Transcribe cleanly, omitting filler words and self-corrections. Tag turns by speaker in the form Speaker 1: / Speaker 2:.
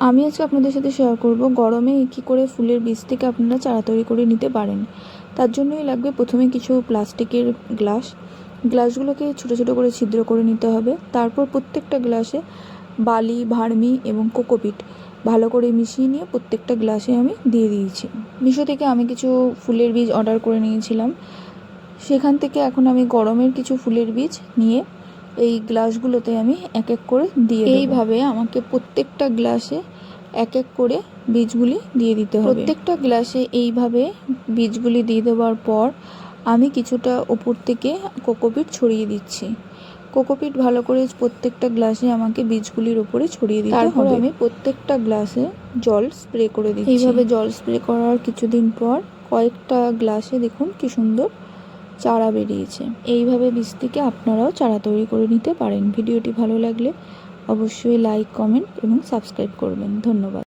Speaker 1: আমি আজকে আপনাদের সাথে শেয়ার করব গরমে কী করে ফুলের বীজ থেকে আপনারা চারা তৈরি করে নিতে পারেন। তার জন্যই লাগবে প্রথমে কিছু প্লাস্টিকের গ্লাসগুলোকে ছোটো ছোটো করে ছিদ্র করে নিতে হবে। তারপর প্রত্যেকটা গ্লাসে বালি, ভার্মি এবং কোকোপিট ভালো করে মিশিয়ে নিয়ে প্রত্যেকটা গ্লাসে আমি দিয়ে দিয়েছি। মিশো থেকে আমি কিছু ফুলের বীজ অর্ডার করে নিয়েছিলাম। সেখান থেকে এখন আমি গরমের কিছু ফুলের বীজ নিয়ে এই গ্লাসগুলোতে আমি এক এক করে দিয়ে এইভাবে আমাকে প্রত্যেকটা গ্লাসে এক এক করে বীজগুলি দিয়ে দিতে হবে। প্রত্যেকটা গ্লাসে এইভাবে বীজগুলি দিয়ে দেওয়ার পর আমি কিছুটা ওপর থেকে কোকোপিট ছড়িয়ে দিচ্ছি। কোকোপিট ভালো করে প্রত্যেকটা গ্লাসে আমাকে বীজগুলির ওপরে ছড়িয়ে দিতে হবে। তারপর আমি প্রত্যেকটা গ্লাসে জল স্প্রে করে দিচ্ছি। এইভাবে জল স্প্রে করার কিছুদিন পর কয়েকটা গ্লাসে দেখুন কি সুন্দর চারা বেরিয়েছে। এইভাবে বীজ থেকে আপনারাও চারা তৈরি করে নিতে পারেন। ভিডিওটি ভালো লাগলে অবশ্যই লাইক, কমেন্ট এবং সাবস্ক্রাইব করবেন। ধন্যবাদ।